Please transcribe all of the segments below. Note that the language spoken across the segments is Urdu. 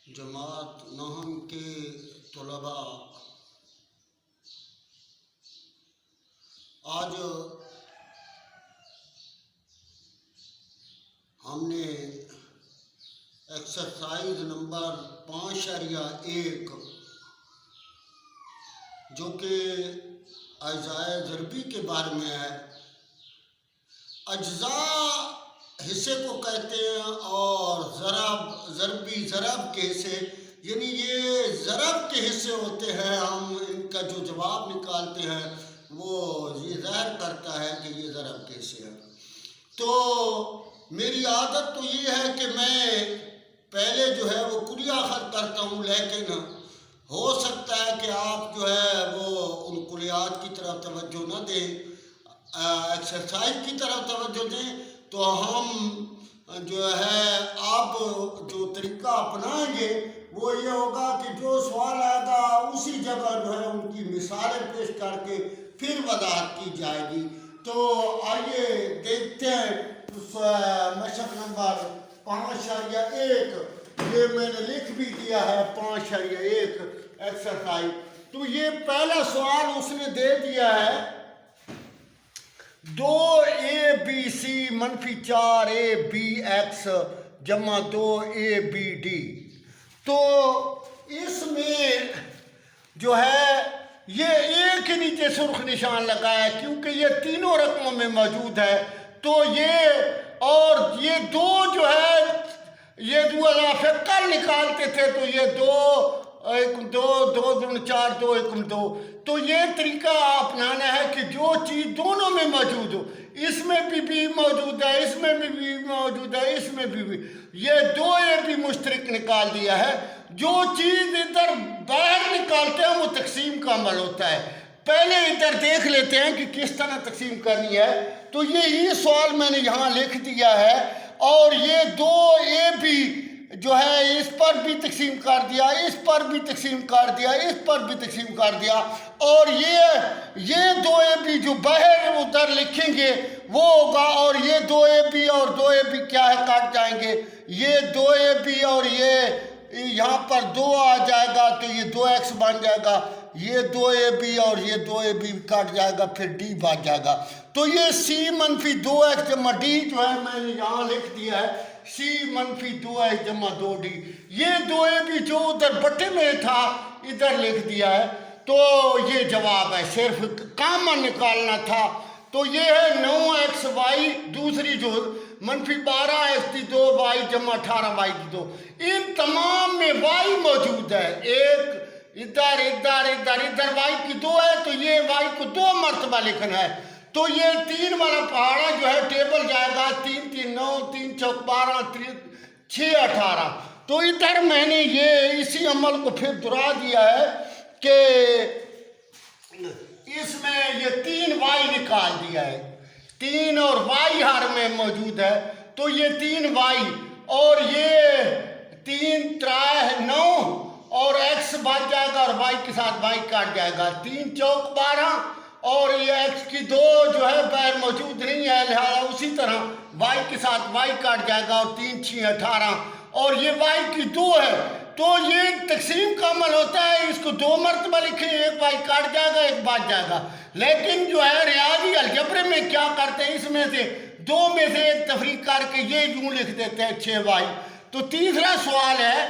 جماعت نہم کے طلباء، آج ہم نے ایکسرسائز نمبر 5.1 جو کہ اجزائے ضربی کے بارے میں ہے، اجزاء حصے کو کہتے ہیں اور ضربی ضرب کے حصے، یعنی یہ ضرب کے حصے ہوتے ہیں۔ ہم ان کا جو جواب نکالتے ہیں وہ یہ ظاہر کرتا ہے کہ یہ ضرب کے حصے ہیں۔ تو میری عادت تو یہ ہے کہ میں پہلے جو ہے وہ کلیہ خط کرتا ہوں، لیکن ہو سکتا ہے کہ آپ جو ہے وہ ان کلیات کی طرف توجہ نہ دیں، ایکسرسائز کی طرف توجہ دیں۔ تو ہم جو ہے اب جو طریقہ اپنائیں گے وہ یہ ہوگا کہ جو سوال آئے گا اسی جگہ جو ہے ان کی مثالیں پیش کر کے پھر وضاحت کی جائے گی۔ تو آئیے دیکھتے ہیں مشق نمبر 5.1، یہ میں نے لکھ بھی دیا ہے 5.1 ایکسرسائز۔ تو یہ پہلا سوال اس نے دے دیا ہے 2abc - 4abx جمع 2abd۔ تو اس میں جو ہے یہ ایک ہی نیچے سرخ نشان لگا ہے کیونکہ یہ تینوں رقموں میں موجود ہے۔ تو یہ اور یہ دو جو ہے یہ دو اضافے کل نکالتے تھے، تو یہ 2 1 2 2 × 4 2 1 2۔ تو یہ طریقہ اپنانا ہے کہ جو چیز دونوں میں موجود ہو، اس میں بھی موجود ہے، اس میں بھی موجود ہے، اس میں بھی یہ 2a بھی مشترک نکال دیا ہے۔ جو چیز ادھر باہر نکالتے ہیں وہ تقسیم کا عمل ہوتا ہے۔ پہلے ادھر دیکھ لیتے ہیں کہ کس طرح تقسیم کرنی ہے۔ تو یہی سوال میں نے یہاں لکھ دیا ہے، اور یہ 2a بھی جو ہے اس پر بھی تقسیم کر دیا، اس پر بھی تقسیم کر دیا، اس پر بھی تقسیم کر دیا، اور یہ 2ab جو باہر ادھر لکھیں گے وہ ہوگا، اور یہ 2ab اور 2ab کیا ہے کٹ جائیں گے۔ یہ 2ab اور یہ یہاں پر 2 آ جائے گا تو یہ 2x بن جائے گا، یہ 2ab اور یہ 2ab کٹ جائے گا، پھر d بن جائے گا۔ تو یہ c - 2x جمع d جو ہے میں نے یہاں لکھ دیا ہے c - 2x جمع 2d۔ یہ 2ab جو ادھر بٹے میں تھا ادھر لکھ دیا ہے۔ تو یہ جواب ہے، صرف کامن نکالنا تھا۔ تو یہ ہے 9xy، دوسری جو -12x کی 2y جمع 18y کی 2۔ ان تمام میں y موجود ہے، ایک ادھر ادھر ادھر ادھر y کی 2 ہے، تو یہ y کو 2 مرتبہ لکھنا ہے۔ تو یہ 3 والا پہاڑا جو ہے ٹیبل جائے گا 3 3 9 3 4 12 6 18۔ تو ادھر میں نے یہ اسی عمل کو پھر دہرا دیا ہے کہ اس میں یہ 3y نکال دیا ہے، 3 اور y ہر میں موجود ہے۔ تو یہ 3y اور یہ 3 3 9 اور x بچ جائے گا، اور y کے ساتھ y کٹ جائے گا، 3 4 12، اور یہ x کی 2 جو ہے باہر موجود نہیں ہے، لہذا اسی طرح y کے ساتھ y کٹ جائے گا، اور 3 6 18، اور یہ y کی 2 ہے۔ تو یہ تقسیم کا عمل ہوتا ہے، اس کو 2 مرتبہ لکھیں، ایک y کٹ جائے گا، ایک بچ جائے گا۔ لیکن جو ہے ریاضی الجبر میں کیا کرتے ہیں، اس میں سے 2 میں سے ایک تفریق کر کے یہ یوں لکھ دیتے ہیں 6y۔ تو تیسرا سوال ہے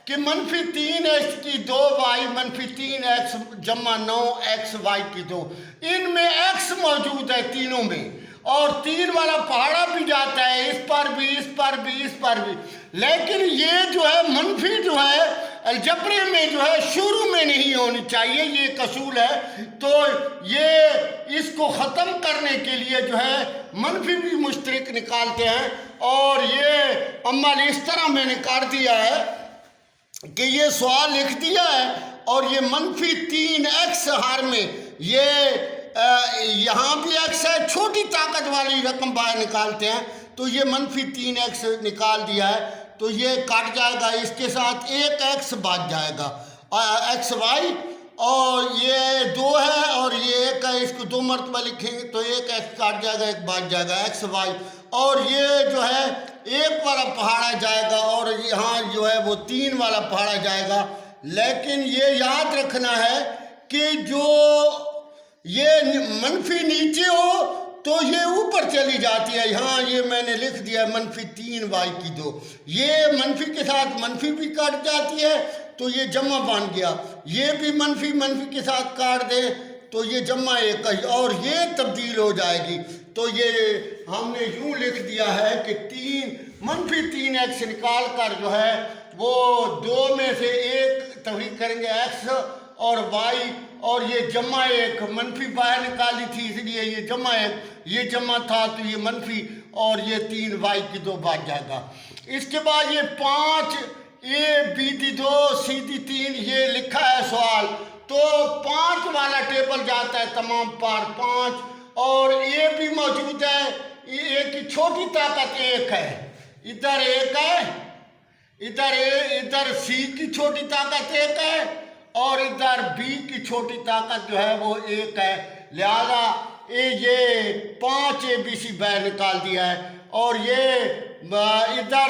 کہ -3x کی 2y -3x جمع 9xy کی 2۔ ان میں x موجود ہے تینوں میں، اور 3 والا پہاڑا بھی جاتا ہے، اس پر بھی اس پر بھی اس پر بھی۔ لیکن یہ جو ہے منفی جو ہے الجبرے میں جو ہے شروع میں نہیں ہونی چاہیے، یہ ایک اصول ہے۔ تو یہ اس کو ختم کرنے کے لیے جو ہے منفی بھی مشترک نکالتے ہیں، اور یہ عمل اس طرح میں نے کر دیا ہے کہ یہ سوال لکھ دیا ہے، اور یہ -3x ہر میں یہ یہاں بھی x ہے، چھوٹی طاقت والی رقم باہر نکالتے ہیں، تو یہ -3x نکال دیا ہے، تو یہ کٹ جائے گا، اس کے ساتھ ایک x بچ جائے گا xy، اور یہ 2 ہے اور یہ 1 ہے، اس کو 2 مرتبہ لکھیں گے تو 1 ایکس کاٹ جائے گا، 1 بچ جائے گا ایکس وائی، اور یہ جو ہے 1 والا پہاڑا جائے گا اور یہاں جو ہے وہ 3 والا پہاڑا جائے گا۔ لیکن یہ یاد رکھنا ہے کہ جو یہ منفی نیچے ہو تو یہ اوپر چلی جاتی ہے، یہاں یہ میں نے لکھ دیا -3y²، یہ منفی کے ساتھ منفی بھی کٹ جاتی ہے تو یہ جمع بن گیا، یہ بھی منفی کے ساتھ کاٹ دے تو یہ جمع 1 اور یہ تبدیل ہو جائے گی، تو یہ ہم نے یوں لکھ دیا ہے کہ -3x نکال کر جو ہے وہ 2 میں سے 1 تفریق کریں گے x اور y، اور یہ جمع 1 منفی باہر نکالی تھی اس لیے یہ جمع 1، یہ جمع تھا تو یہ منفی، اور یہ 3y² بچ جائے گا۔ اس کے بعد یہ 5ab2 c3 یہ لکھا ہے سوال، تو 5 والا ٹیبل جاتا ہے تمام پر 5، اور a بھی موجود ہے، a کی چھوٹی طاقت 1 ہے، ادھر 1 ہے، ادھر c کی چھوٹی طاقت 1 ہے، اور ادھر b کی چھوٹی طاقت جو ہے وہ 1 ہے، لہذا یہ 5abc باہر نکال دیا ہے، اور یہ ادھر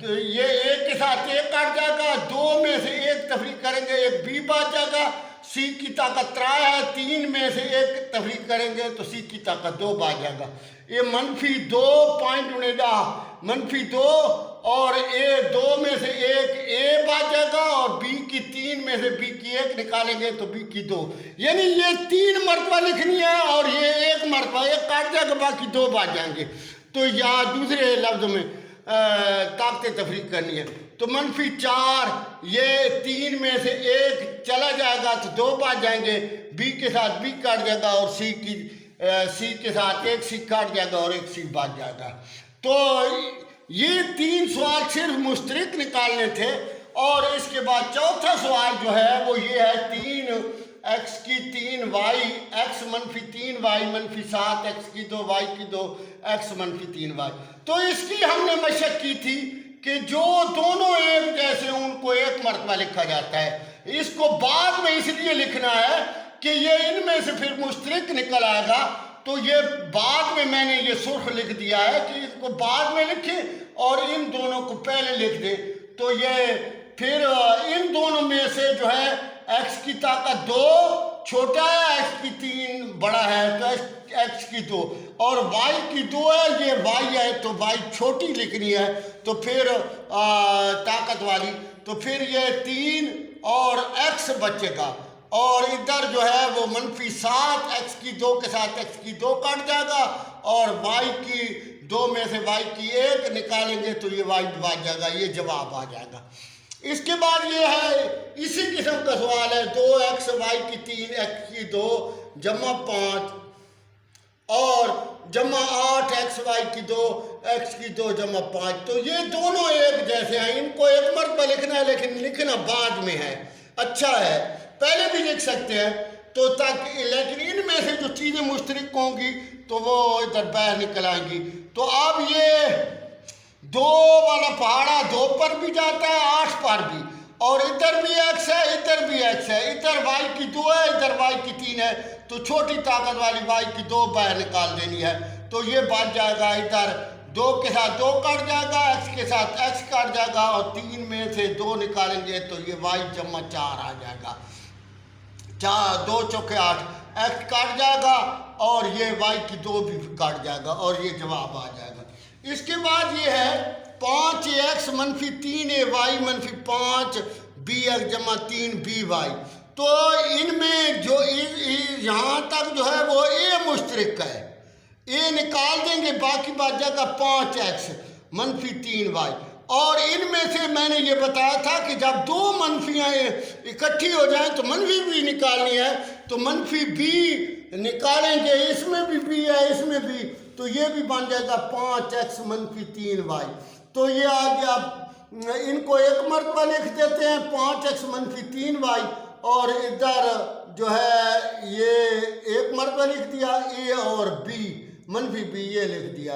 یہ 1 کے ساتھ 1 کٹ جائے گا، 2 میں سے 1 تفریق کریں گے 1 b بچ جائے گا، c کی طاقت 3 ہے، 3 میں سے 1 تفریق کریں گے تو c کی طاقت 2 بچ جائے گا، یہ -2 پوائنٹ -2 اور a 2 میں سے 1 a بچ جائے گا، اور b کی 3 میں سے b کی 1 نکالیں گے تو b کی 2، یعنی یہ 3 مرتبہ لکھنی ہے اور یہ 1 مرتبہ، 1 کاٹ جائے گا باقی 2 بچ جائیں گے، تو یا دوسرے لفظ میں طاقتیں تفریق کرنی ہے، تو -4 یہ 3 میں سے 1 چلا جائے گا تو 2 بچ جائیں گے، b کے ساتھ b کاٹ جائے گا، اور c کے ساتھ 1 c کاٹ جائے گا اور 1 c بچ جائے گا۔ تو یہ 3 سوال صرف مشترک نکالنے تھے، اور اس کے بعد چوتھا سوال جو ہے وہ یہ ہے 3x کی 3y x -3y -7 x کی 2 y کی 2 x -3y، تو اس کی ہم نے مشق کی تھی کہ جو دونوں ایک جیسے ان کو 1 مرتبہ لکھا جاتا ہے، اس کو بعد میں اس لیے لکھنا ہے کہ یہ ان میں سے پھر مشترک نکل آئے گا، تو یہ بعد میں نے یہ سرخ لکھ دیا ہے کہ اس کو بعد میں لکھیں اور ان دونوں کو پہلے لکھ دیں، تو یہ پھر ان دونوں میں سے جو ہے x کی طاقت 2 چھوٹا ہے، x کی 3 بڑا ہے، تو x کی 2 اور y کی 2 ہے، یہ y ہے تو y چھوٹی لکھنی ہے، تو پھر طاقت والی، تو پھر یہ 3 اور x بچے گا، اور ادھر جو ہے وہ -7 x کی 2 کے ساتھ x کی 2 کٹ جائے گا، اور y کی 2 میں سے y کی 1 نکالیں گے تو یہ y بچ جائے گا، یہ جواب آ جائے گا۔ اس کے بعد یہ ہے اسی قسم کا سوال ہے 2x y کی 3 x کی 2 جمع 5 اور جمع 8 x y کی 2 x کی 2 جمع 5، تو یہ دونوں ایک جیسے ہیں، ان کو 1 مرتبہ لکھنا ہے لیکن لکھنا بعد میں ہے، اچھا ہے پہلے بھی لکھ سکتے ہیں، تو تاکہ لیکن ان میں سے جو چیزیں مشترک ہوں گی تو وہ ادھر باہر نکل آئیں گی، تو اب یہ 2 والا پہاڑا 2 پر بھی جاتا ہے 8 پر بھی، اور ادھر بھی x ہے ادھر بھی x ہے، ادھر y کی 2 ہے ادھر y کی 3 ہے، تو چھوٹی طاقت والی y کی 2 باہر نکال دینی ہے، تو یہ بچ جائے گا، ادھر 2 کے ساتھ 2 کٹ جائے گا، x کے ساتھ x کٹ جائے گا، اور 3 میں سے 2 نکالیں گے تو یہ y جمع 4 آ جائے گا، 2 چوکے 8 x کٹ جائے گا، اور یہ y کی 2 بھی کٹ جائے گا، اور یہ جواب آ جائے گا۔ اس کے بعد یہ ہے 5x -3ay -5bx جمع 3by، تو ان میں جو یہاں تک جو ہے وہ a مشترک ہے، a نکال دیں گے باقی بات جائے گا 5x -3y، اور ان میں سے میں نے یہ بتایا تھا کہ جب 2 منفیاں اکٹھی ہو جائیں تو منفی بھی نکالنی ہے، تو منفی b نکالیں گے، اس میں بھی b ہے اس میں بھی، تو یہ بھی بن جائے گا 5x -3y، تو یہ آ گیا، ان کو 1 مرتبہ لکھ دیتے ہیں 5x -3y، اور ادھر جو ہے یہ 1 مرتبہ لکھ دیا a اور b -b یہ لکھ دیا،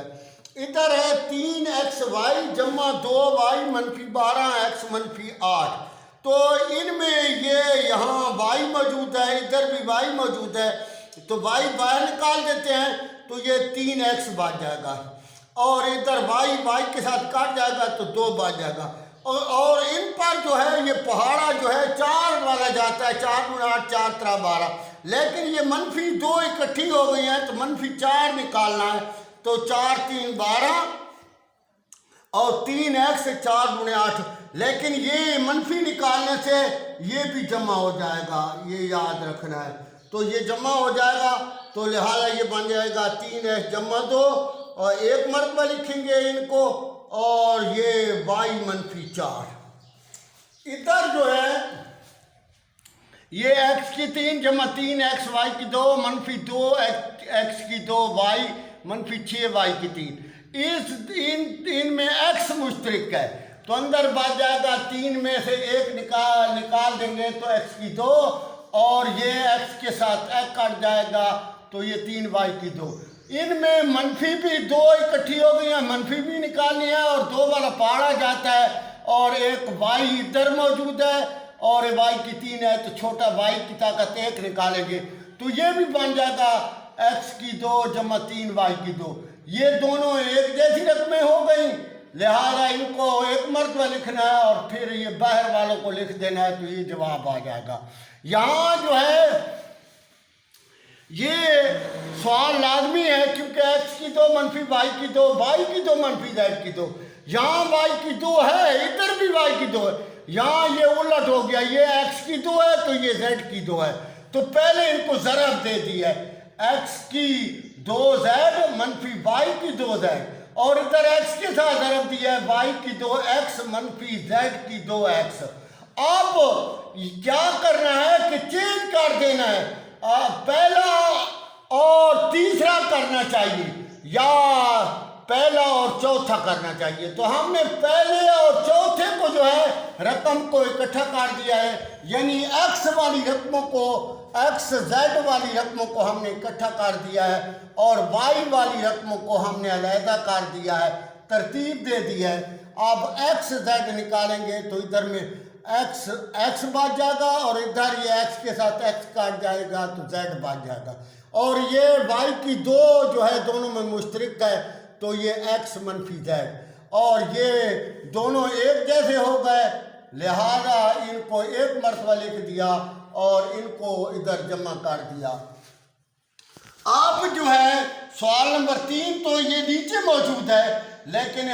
ادھر ہے 3xy جمع 2y -12x -8، تو ان میں یہ یہاں وائی موجود ہے، ادھر بھی وائی موجود ہے، تو وائی باہر نکال دیتے ہیں تو یہ 3x بچ جائے گا، اور ادھر وائی کے ساتھ کٹ جائے گا تو 2 بچ جائے گا، اور ان پر جو ہے یہ پہاڑا جو ہے 4 والا جاتا ہے، 4 × 8 4 × 12، لیکن یہ -2 اکٹھی ہو گئی ہیں تو -4 نکالنا ہے، تو 4 × 3 = 12 اور 3x 4 × 8، لیکن یہ منفی نکالنے سے یہ بھی جمع ہو جائے گا، یہ یاد رکھنا ہے، تو یہ جمع ہو جائے گا، تو لہذا یہ بن جائے گا 3x + 2، اور 1 مرتبہ لکھیں گے ان کو، اور یہ y -4۔ ادھر جو ہے یہ x کی 3 + 3x y کی 2 -2 x کی 2 y -6 y کی 3، ان میں x مشترک ہے تو اندر بچ جائے گا 3 میں سے 1 نکال دیں گے تو x کی 2، اور یہ x کے ساتھ x کٹ جائے گا تو یہ 3y کی 2۔ ان میں منفی بھی 2 اکٹھی ہو گئی ہیں، منفی بھی نکالنی ہے، اور 2 والا پہاڑا جاتا ہے، اور ایک y ادھر موجود ہے اور y کی 3 ہے تو چھوٹا y کی طاقت 1 نکالیں گے تو یہ بھی بن جائے گا x کی 2 + 3y کی 2۔ یہ دونوں ایک جیسی رقمیں ہو گئیں، لہذا ان کو 1 مرتبہ لکھنا ہے اور پھر یہ باہر والوں کو لکھ دینا ہے تو یہ جواب آ جائے گا۔ یہاں جو ہے یہ سوال لازمی ہے کیونکہ x کی 2 - y کی 2 y کی 2 - z کی 2، یہاں y کی 2 ہے، ادھر بھی y کی 2 ہے، یہاں یہ الٹ ہو گیا، یہ x کی 2 ہے تو یہ z کی 2 ہے، تو پہلے ان کو ضرب دے دی ہے، x کی 2z - y کی 2z، اور ادھر x کے ساتھ ضرب دیا ہے y کی 2x - z کی 2x۔ اب کیا کرنا ہے کہ چینج کر دینا ہے، پہلا اور تیسرا کرنا چاہیے یا پہلا اور چوتھا کرنا چاہیے، تو ہم نے پہلے اور چوتھے کو جو ہے رقم کو اکٹھا کر دیا ہے، یعنی x والی رقموں کو x z والی رقموں کو ہم نے اکٹھا کر دیا ہے اور y والی رقموں کو ہم نے علیحدہ کر دیا ہے، ترتیب دے دی ہے۔ اب x z نکالیں گے تو ادھر میں x بچ جائے گا، اور ادھر یہ x کے ساتھ x کاٹ جائے گا تو z بچ جائے گا، اور یہ y کی 2 جو ہے دونوں میں مشترک ہے تو یہ x - z، اور یہ دونوں ایک جیسے ہو گئے، لہذا ان کو 1 مرتبہ لکھ دیا اور ان کو ادھر جمع کر دیا۔ اب جو ہے سوال نمبر 3 تو یہ نیچے موجود ہے، لیکن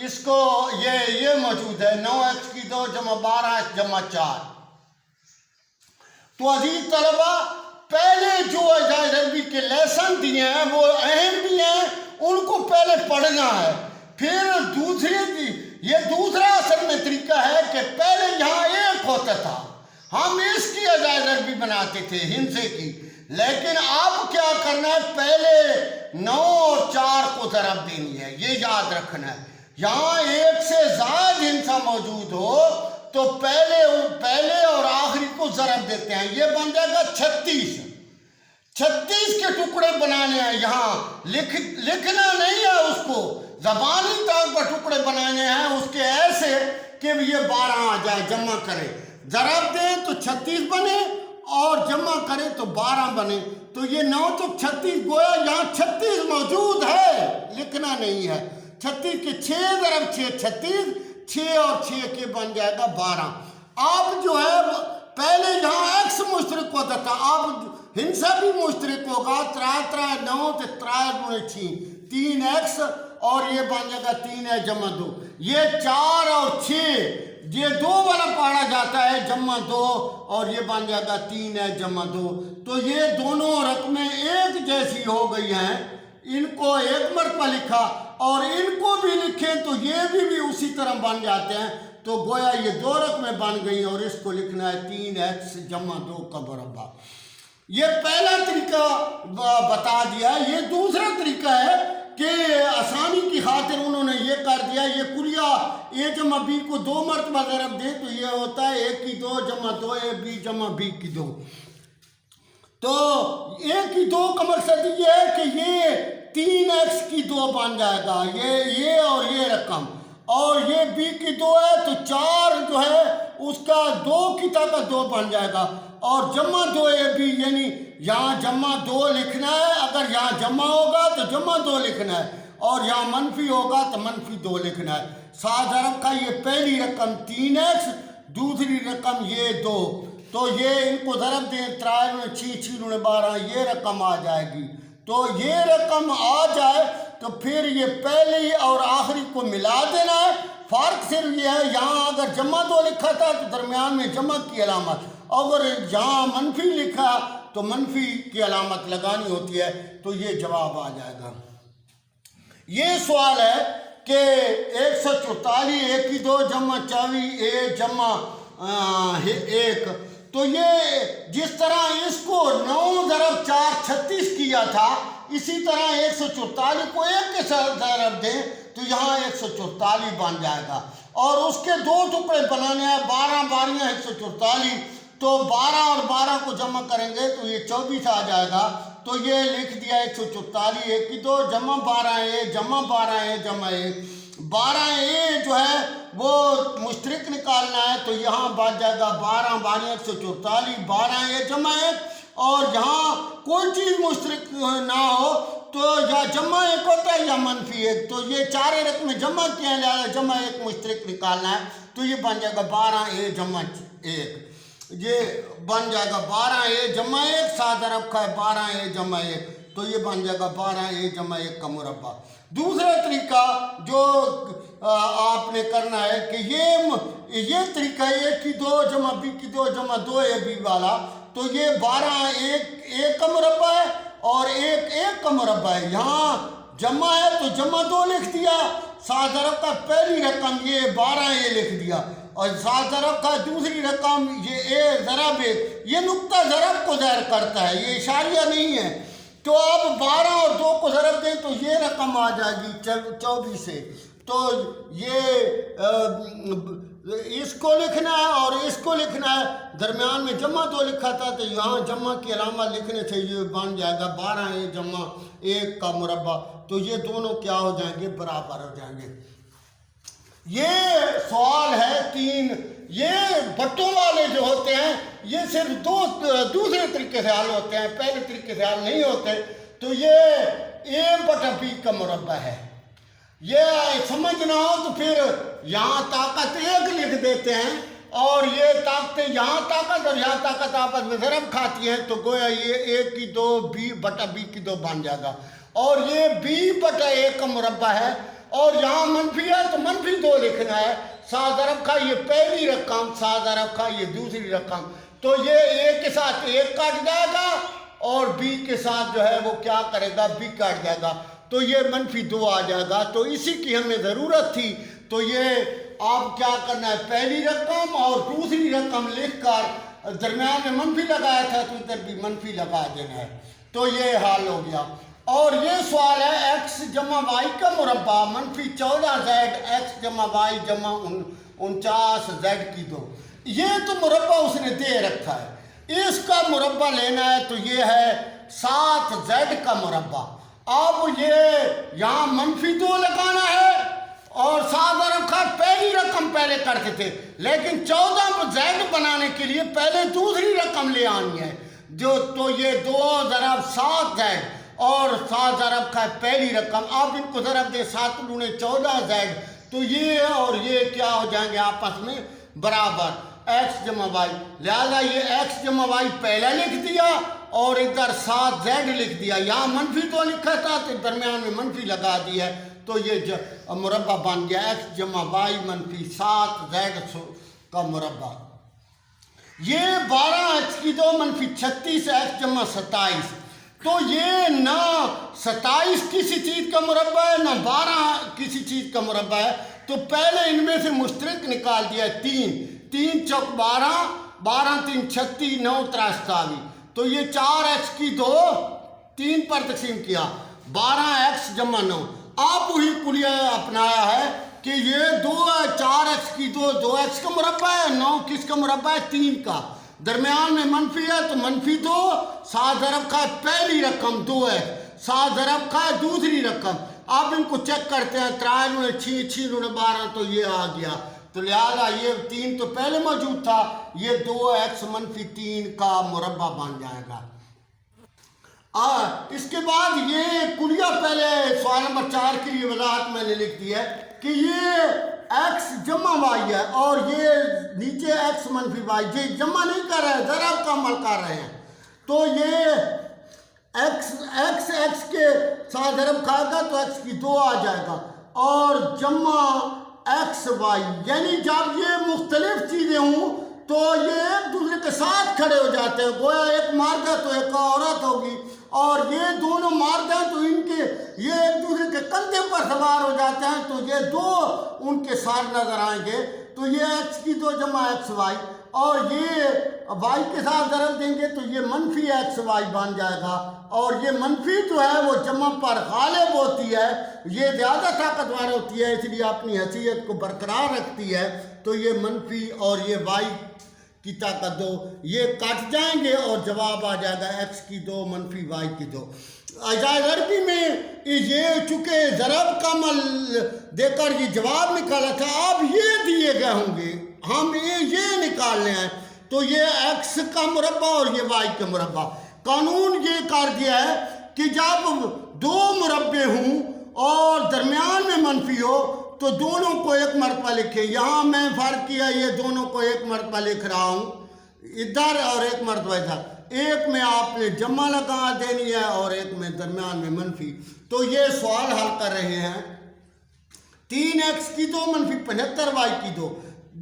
اس کو یہ موجود ہے 9x کی 2 + 12x + 4۔ تو عزیز طلبہ، پہلے جو اعجاز عربی کے لیسن دیے ہیں وہ اہم بھی ہیں، ان کو پہلے پڑھنا ہے، پھر یہ دوسرا اصل میں طریقہ ہے کہ پہلے یہاں 1 ہوتا تھا، ہم اس کی اعجاز عربی بناتے تھے ہندسے کی، لیکن اب کیا کرنا ہے، پہلے 9 اور 4 کو ضرب دینی ہے، یہ یاد رکھنا ہے۔ یہاں 1 سے زائد ہندسہ موجود ہو تو پہلے اور آخری کو ضرب دیتے ہیں، یہ بن جائے گا 36۔ 36 کے ٹکڑے بنانے ہیں، یہاں لکھنا نہیں ہے، اس کو زبانی طور پر ٹکڑے بنانے ہیں اس کے ایسے کہ یہ 12 آ جائے، جمع کرے، ضرب دیں تو 36 بنے اور جمع کرے تو 12 بنے، تو یہ 9 × 36 گویا یہاں 36 موجود ہے، لکھنا نہیں ہے، 36 کے 6 ضرب 6 36، 6 اور 6 کے بن جائے گا 12۔ اب جو ہے پہلے یہاں x مشترک ہوتا تھا، اب ہندسہ بھی مشترک ہوگا، 3 3 9 تے 3 × 6 3x، اور یہ بن جائے گا 3x + 2، یہ 4 اور 6 یہ 2 والا پہاڑا جاتا ہے جمع 2، اور یہ بن جائے گا 3x + 2، تو یہ دونوں رقمیں ایک جیسی ہو گئی ہیں، ان کو 1 مرتبہ لکھا اور ان کو بھی لکھیں تو یہ بھی اسی طرح بن جاتے ہیں، تو گویا یہ 2 رقمیں بن گئی اور اس کو لکھنا ہے 3x + 2 کا مربع۔ یہ پہلا طریقہ بتا دیا، یہ دوسرا طریقہ ہے کہ آسانی کی خاطر انہوں نے یہ کر دیا، یہ کلیہ a + b کو 2 مرتبہ ضرب دے تو یہ ہوتا ہے a کی 2 + 2ab + b کی 2، تو a کی 2 کا مقصد یہ ہے کہ یہ 3x کی 2 بن جائے گا، یہ اور یہ رقم، اور یہ b کی 2 ہے تو 4 جو ہے اس کا 2 کی طاقت 2 بن جائے گا، اور جمع 2ab یعنی یہاں جمع 2 لکھنا ہے، اگر یہاں جمع ہوگا تو جمع 2 لکھنا ہے، اور یہاں منفی ہوگا تو منفی 2 لکھنا ہے۔ 7 ضرب کا یہ پہلی رقم 3x، دوسری رقم یہ 2، تو یہ ان کو ضرب دیں 3 میں 6 6 دونے 12، یہ رقم آ جائے گی۔ تو یہ رقم آ جائے تو پھر یہ پہلی اور آخری کو ملا دینا ہے۔ فرق صرف یہ ہے یہاں اگر جمع 2 لکھا تھا تو درمیان میں جمع کی علامت، اگر یہاں منفی لکھا تو منفی کی علامت لگانی ہوتی ہے، تو یہ جواب آ جائے گا۔ یہ سوال ہے کہ 144 1 کی 2 جمع 24 a جمع 1، تو یہ جس طرح اس کو 9 ضرب 4 36 کیا تھا، اسی طرح 144 کو 1 کے ساتھ ضرب دیں تو یہاں 144 بن جائے گا، اور اس کے 2 ٹکڑے بنانے ہیں، 12 باریاں 144، تو 12 اور 12 کو جمع کریں گے تو یہ 24 آ جائے گا۔ تو یہ لکھ دیا 144 1 کی 2 جمع 12a جمع 12a جمع 1، 12a جو ہے وہ مشترک نکالنا ہے، تو یہاں بچ جائے گا 12 باریاں 144 12a جمع 1، اور یہاں کوئی چیز مشترک نہ ہو تو یا جمع 1 ہوتا ہے یا منفی 1، تو یہ 4 رقمیں جمع کیا ہے، لہذا جمع 1 مشترک نکالنا ہے، تو یہ بن جائے گا 12a جمع 1، یہ بن جائے گا 12a جمع 1، 7 ضرب کا ہے 12a جمع 1، تو یہ بن جائے گا 12a جمع 1 کا مربع۔ دوسرا طریقہ جو آپ نے کرنا ہے کہ یہ طریقہ 1 کی 2 جمع b کی 2 جمع 2ab والا، تو یہ 12 1 کا مربع ہے اور 1 1 کا مربع ہے، یہاں جمع ہے تو جمع 2 لکھ دیا، 7 ضرب کا پہلی رقم یہ 12a لکھ دیا، اور 7 ضرب کا دوسری رقم یہ a ضرب 1، یہ نقطہ ضرب کو ظاہر کرتا ہے، یہ اشاریہ نہیں ہے، تو اب 12 اور 2 کو ضرب دیں تو یہ رقم آ جائے گی 24 سے، تو یہ اس کو لکھنا ہے اور اس کو لکھنا ہے، درمیان میں جمع 2 لکھا تھا تو یہاں جمع کی علامت لکھنے سے یہ بن جائے گا 12a جمع 1 کا مربع، تو یہ دونوں کیا ہو جائیں گے، برابر ہو جائیں گے۔ یہ سوال ہے 3، یہ بٹوں والے جو ہوتے ہیں یہ صرف دوسرے طریقے سے حل ہوتے ہیں، پہلے طریقے سے حل نہیں ہوتے، تو یہ a بٹا b کا مربع ہے، یہ سمجھنا ہو تو پھر یہاں طاقت 1 لکھ دیتے ہیں، اور یہ طاقتیں یہاں طاقت اور یہاں طاقت آپس میں ضرب کھاتی ہیں، تو گویا یہ 1 کی 2 b بٹا b کی 2 بن جائے گا، اور یہ b بٹا 1 کا مربع ہے، اور یہاں منفی ہے تو منفی 2 لکھنا ہے، 7 ضرب کا یہ پہلی رقم 7 ضرب کا یہ دوسری رقم، تو یہ a کے ساتھ 1 کٹ جائے گا اور b کے ساتھ جو ہے وہ کیا کرے گا، b کٹ جائے گا، تو یہ منفی 2 آ جائے گا، تو اسی کی ہمیں ضرورت تھی، تو یہ آپ کیا کرنا ہے، پہلی رقم اور دوسری رقم لکھ کر درمیان میں منفی لگایا تھا تو ادھر بھی منفی لگا دینا ہے، تو یہ حل ہو گیا۔ اور یہ سوال ہے x جمع y کا مربع منفی 14z x جمع y جمع 49z کی 2، یہ تو مربع اس نے دے رکھا ہے، اس کا مربع لینا ہے تو یہ ہے 7z کا مربع، اب یہ یہاں منفی 2 لگانا ہے، اور 7 ضرب کا پہلی رقم پہلے کرتے تھے، لیکن 14z بنانے کے لیے پہلے دوسری رقم لے آنی ہے، تو یہ 2 ضرب 7z اور 7 ضرب کا پہلی رقم، آپ ان کو ضرب دیں 7 دنے 14z، تو یہ اور یہ کیا ہو جائیں گے آپس میں برابر x جمع y، لہذا یہ x جمع y پہلا لکھ دیا اور ادھر 7z لکھ دیا، یہاں منفی 2 لکھا تھا تو درمیان میں منفی لگا دی ہے، تو یہ مربع بن گیا x جمع y منفی 7z کا مربع۔ یہ 12x کی 2 منفی 36 x جمع 27، تو یہ نہ 27 کسی چیز کا مربع ہے نہ 12 کسی چیز کا مربع ہے، تو پہلے ان میں سے مشترک نکال دیا 3 چوک 12 12 3 36 9 23، تو یہ 4x کی 2 3 پر تقسیم کیا 12x جمع 9، آپ وہی کلیہ اپنایا ہے کہ یہ 4x کی 2 2x کا مربع ہے، 9 کس کا مربع ہے، 3 کا، درمیان میں منفی ہے تو منفی 2، 7 ضرب کا پہلی رقم 2 ہے، 7 ضرب کا دوسری رقم، آپ ان کو چیک کرتے ہیں 3 6 6 12، تو یہ آ گیا، تو لہٰذا یہ 3 تو پہلے موجود تھا، یہ 2x منفی 3 کا مربع بن جائے گا۔ اس کے بعد یہ کلیہ پہلے سوال نمبر 4 کے لیے وضاحت میں نے لکھ دی ہے کہ یہ x جمع y ہے اور یہ نیچے x منفی y، یہ جمع نہیں کر رہے ہیں، ضرب کا عمل کر رہے ہیں، تو یہ x کے ساتھ ضرب کھائے گا تو x کی 2 آ جائے گا، اور جمع x y، یعنی جب یہ مختلف چیزیں ہوں تو یہ ایک دوسرے کے ساتھ کھڑے ہو جاتے ہیں، گویا ایک مرد ہے تو ایک عورت ہوگی، اور یہ دونوں مرد ہیں تو یہ ایک دوسرے کے کندھے پر سوار ہو جاتے ہیں، تو یہ 2 ان کے ساتھ نظر آئیں گے، تو یہ x کی 2 جمع x y، اور یہ y کے ساتھ ضرب دیں گے تو یہ منفی x y بن جائے گا، اور یہ منفی جو ہے وہ جمع پر غالب ہوتی ہے، یہ زیادہ طاقتور ہوتی ہے، اس لیے اپنی حیثیت کو برقرار رکھتی ہے، تو یہ منفی اور یہ y کی طاقت 2 یہ کٹ جائیں گے اور جواب آ جائے گا x کی 2 منفی y کی 2۔ اجزائے ضربی میں یہ چونکہ ضرب کا عمل دے کر یہ جواب نکالا تھا، اب یہ دیے گئے ہوں گے، ہم یہ نکالنے ہیں، تو یہ x کا مربع اور یہ y کا مربع۔ قانون یہ کر دیا ہے کہ جب 2 مربع ہوں اور درمیان میں منفی ہو تو دونوں کو ایک مرتبہ لکھیں، یہاں میں فرق کیا، یہ دونوں کو ایک مرتبہ لکھ رہا ہوں ادھر اور ایک مرتبہ ادھر، ایک میں آپ نے جمع لگا دینی ہے اور ایک میں درمیان میں منفی۔ تو یہ سوال حل کر رہے ہیں، 3x کی 2 منفی 75y کی 2،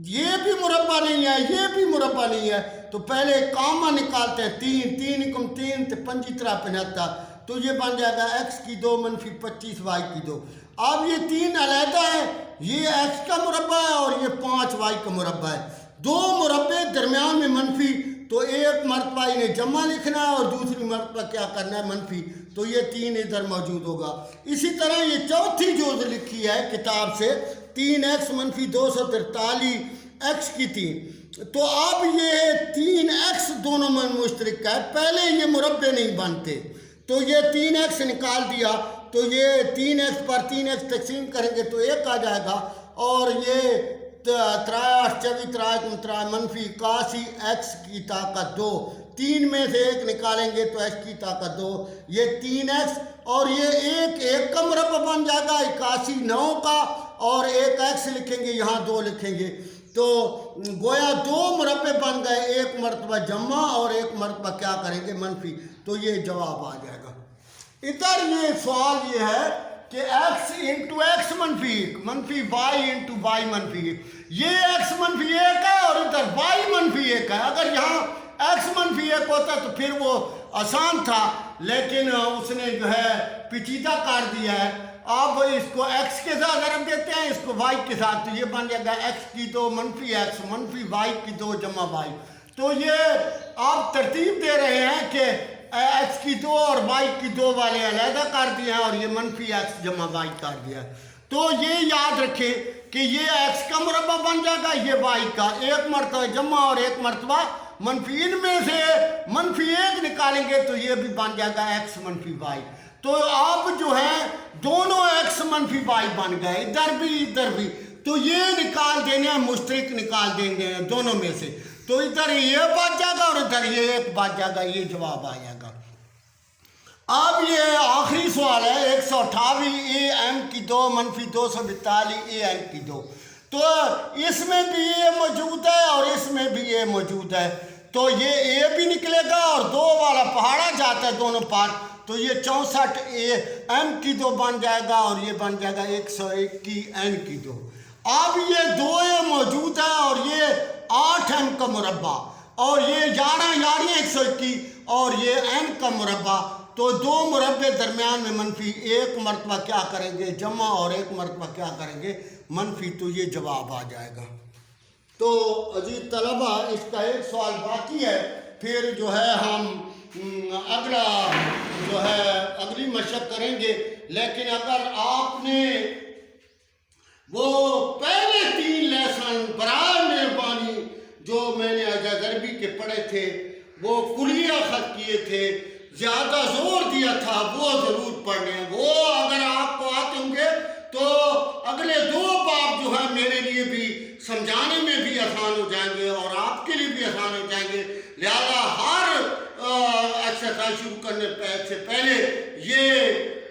یہ بھی مربع نہیں ہے، یہ بھی مربع نہیں ہے، تو پہلے کامہ نکالتے ہیں، 3 × 3 = 75، تو یہ بن جائے گا x کی 2 منفی 25y کی 2۔ اب یہ 3 علیحدہ ہے، یہ x کا مربع ہے اور یہ 5y کا مربع ہے، 2 مربع درمیان میں منفی، تو ایک مرتبہ انہیں جمع لکھنا ہے اور دوسری مرتبہ کیا کرنا ہے منفی، تو یہ 3 ادھر موجود ہوگا۔ اسی طرح یہ چوتھی جو لکھی ہے کتاب سے 3x منفی 243 x کی 3، تو اب یہ 3x دونوں میں مشترک ہے، پہلے یہ مربع نہیں بنتے، تو یہ 3x نکال دیا، تو یہ 3x پر 3x تقسیم کریں گے تو 1 آ جائے گا، اور یہ 3×8 منفی 81x کی طاقت 2، 3 میں سے 1 نکالیں گے تو x کی طاقت 2، یہ 3x اور یہ 1 کا مربع بن جائے گا 81 9 کا، اور 1x لکھیں گے یہاں 2 لکھیں گے، تو گویا 2 مربع بن گئے، 1 مرتبہ جمع اور 1 مرتبہ کیا کریں گے منفی، تو یہ جواب آ جائے گا۔ ادھر یہ سوال یہ ہے کہ x × x منفی 1 منفی y × y منفی 1، یہ x منفی 1 ہے اور ادھر y منفی 1 ہے، اگر یہاں x منفی 1 ہوتا تو پھر وہ آسان تھا، لیکن اس نے جو ہے پیچیدہ کر دیا ہے، اب اس کو x کے ساتھ ضرب دیتے ہیں، اس کو y کے ساتھ، تو یہ بن جائے گا x کی 2 منفی x منفی y کی 2 جمع y، تو یہ آپ ترتیب دے رہے ہیں کہ x کی 2 اور y کی 2 والے علیحدہ کر دیے ہیں اور یہ منفی x جمع y کر دیا ہے، تو یہ یاد رکھیں کہ یہ x کا مربع بن جائے گا، یہ y کا، 1 مرتبہ جمع اور 1 مرتبہ منفی، ان میں سے منفی 1 نکالیں گے تو یہ بھی بن جائے گا x منفی y، تو اب جو ہے دونوں x منفی y بن گئے، ادھر بھی، تو یہ نکال دینے ہیں، مشترک نکال دیں گے دونوں میں سے، تو ادھر یہ بچ جائے گا اور ادھر یہ 1 بچ جائے گا، یہ جواب آ جائے گا۔ اب یہ آخری سوال ہے 128 am کی 2 منفی 242 an کی 2، تو اس میں بھی یہ موجود ہے اور اس میں بھی یہ موجود ہے، تو یہ a بھی نکلے گا اور 2 والا پہاڑا جاتا ہے دونوں پار، تو یہ 64 am کی 2 بن جائے گا اور یہ بن جائے گا 121 n کی 2۔ اب یہ 2a موجود ہے اور یہ 8 m کا مربع اور یہ 11 121 اور یہ n کا مربع، تو 2 مربع درمیان میں منفی، 1 مرتبہ کیا کریں گے جمع اور 1 مرتبہ کیا کریں گے منفی، تو یہ جواب آ جائے گا۔ تو عزیز طلبہ اس کا ایک سوال باقی ہے، پھر جو ہے ہم اگلی مشق کریں گے، لیکن اگر آپ نے وہ پہلے 3 لیسن برائے مہربانی جو میں نے اجزاء ضربی کے پڑھے تھے، وہ کلیہ خط کیے تھے، زیادہ زور دیا تھا، وہ ضرور پڑھنے ہیں، وہ اگر آپ کو آتے ہوں گے تو اگلے 2 باب جو ہے میرے لیے بھی سمجھا آسان ہو جائیں گے اور آپ کے لیے بھی آسان ہو جائیں گے. لہذا ہر ایکسرسائز شروع کرنے سے پہلے یہ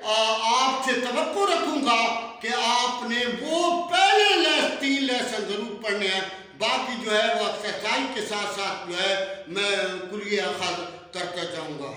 آپ سے توقع رکھوں گا کہ آپ نے وہ پہلے 3 لیسن ضرور پڑھنے ہیں. باقی جو ہے وہ ایکسرسائز کے ساتھ ساتھ جو ہے میں کلیہ اخذ کرتا جاؤں گا.